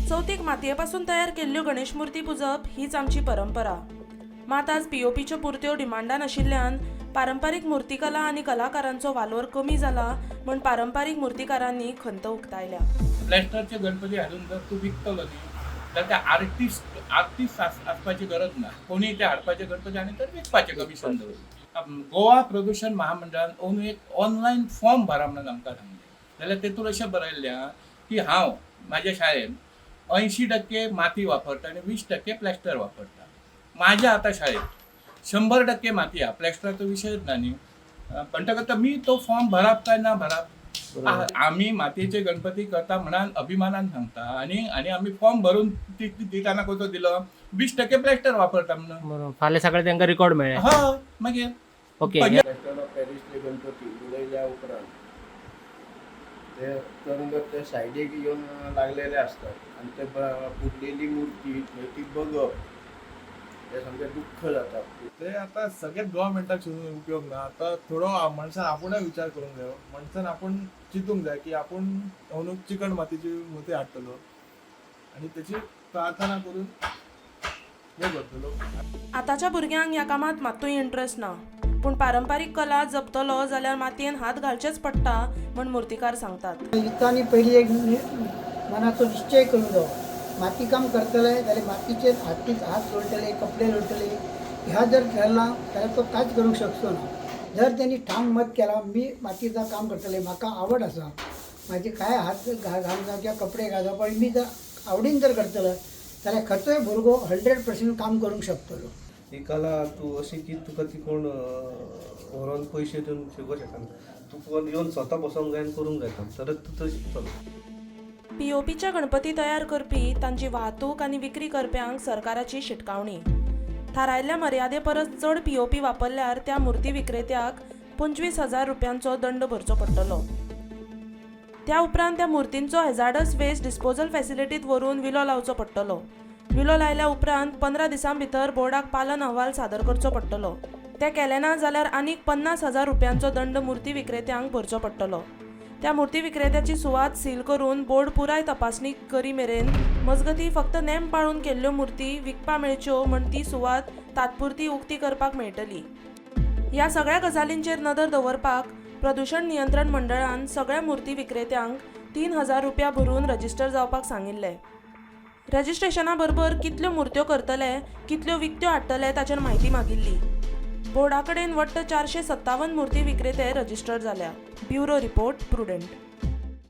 चौथीक मातयेपासून तयार केल्ल्यो गणेश मूर्ती पुजप हीच आमची परंपरा. मात आज पीओपीच्यो पुर्त्यो डिमांडान आशिल्ल्यान पारंपारीक मूर्तिकला आनी कलाकारांचो वालोर कमी जाला म्हण पारंपारीक मूर्तिकारांनी खंत उक्तायल्या. प्लॅस्टरचे गणपती हाडून जर तूं विकतलो न्ही जाल्यार त्या आर्टिस्ट आसपाची गरज ना. कोणी ते हाडपाचे गणपती आनी तर विकपाचे कमिशन दवरलें. गोवा प्रदूषण महामंडळान अंदू एक ऑनलायन फॉर्म भरा म्हणून आमकां सांगलें. जाल्यार तेतून अशें बरयल्लें की हांव म्हाज्या शाळेन 80% माती वापरता आनी 20% प्लॅस्टर वापरता. माझ्या आता शाळेत 100% माती हा, प्लॅस्टराचो विशयच ना न्ही. म्हणटकच मी तो फॉर्म भरप काय ना भरप, आम्ही मातयेचे गणपती करता म्हणून अभिमानान सांगता आणि आम्ही फॉर्म भरून दिताना कसो दिलो 20% प्लॅस्टर वापरता म्हणून. फाल्यां सकाळी तांकां रिकॉर्ड मेळ्ळें. हय मागीर ओके. पॅरिसले गणपती उडयल्या उपरांत ते तरंगत ते सायडीक येवन लागलेले असतात आणि ते फुटलेली मूर्ती ती बघप ते सामकें दुख्ख जाता. ते आता सगळ्यात गव्हर्मेंटाक शिकून उपयोग ना. आता थोडो मनशान आपुणूय विचार करूंक जायो. मनशान आपण चिंतूंक जाय की आपण अंदू चिकण मातीची मूर्ती हाडटलो आणि त्याची प्रार्थना करून हे करतलो. आताच्या भुरग्यांक ह्या कामात मात्तूय इंट्रस्ट ना, पूण पारंपारीक कला जपतलो जाल्यार मातयेन हात घालचेच पडटा म्हण मूर्तिकार सांगतात. युद्धांनी पयलीं एक मनाचो निश्चय करून जावो. मातीकाम करतले जाल्यार मातीचेर हात लोळटले, कपडे लोळटले. ह्या जर केला जाल्यार तो कांयच करूंक शकचो ना. जर त्यांनी ठाम मत केला मी मातीचं काम करतले, म्हाका आवड आसा, माझे काय हात घालून किंवा कपडे घालप, पण मी जर आवडीन जर करतलो जाल्यार खंयचोय भुरगो 100% काम करूंक शकतलो. ही कला तूं अशी की तुका ती कोण व्हरोन पयशे दिवन शिकोवंक शकना. तूं येवन स्वता बसोंक जाय आनी करूंक जाय तरच तूं थंय शिकतलो. पीओपीच्या गणपती तयार करपी, तांची वाहतूक आनी विक्री करप्यांक सरकाराची शिटकावणी. थारायल्ल्या मर्यादे परस चड पीओपी वापरल्यार त्या मूर्ती विक्रेत्याक 25,000 रुपयांचो दंड भरचो पडटलो. त्या उपरांत त्या मूर्तींचो हॅझार्डस वेस्ट डिस्पोजल फॅसिलिटीत व्हरून विलो लावचो पडटलो. विलो लायल्या उपरांत 15 दिसां भितर बोर्डाक पालन अहवाल सादर करचो पडटलो. ते केले ना जाल्यार आनीक 50,000 रुपयांचो दंड मूर्ती विक्रेत्यांक भरचो पडटलो. त्या मूर्ती विक्रेत्याची सुवात सील करून बोर्ड पुराय तपासणी करी मेरेन मजगती फक्त नेम पाळून केल्ल्यो मूर्ती विकपा मेळच्यो म्हण ती सुवात तात्पुरती उक्ती करपाक मेळटली. ह्या सगळ्या गजालींचेर नदर दवरपाक प्रदूषण नियंत्रण मंडळान सगळ्या मूर्ती विक्रेत्यांक 3,000 रुपया भरून रजिस्टर जावपाक सांगिल्ले. रजिस्ट्रेशना बरोबर कितल्यो मूर्त्यो करतले, कितल्यो विकत्यो हाडटले ताचेर म्हायती मागिल्ली. बोर्डा कडेन वट्ट 457 मूर्ती विक्रेते रजिस्टर जाल्या. Bureau report, prudent.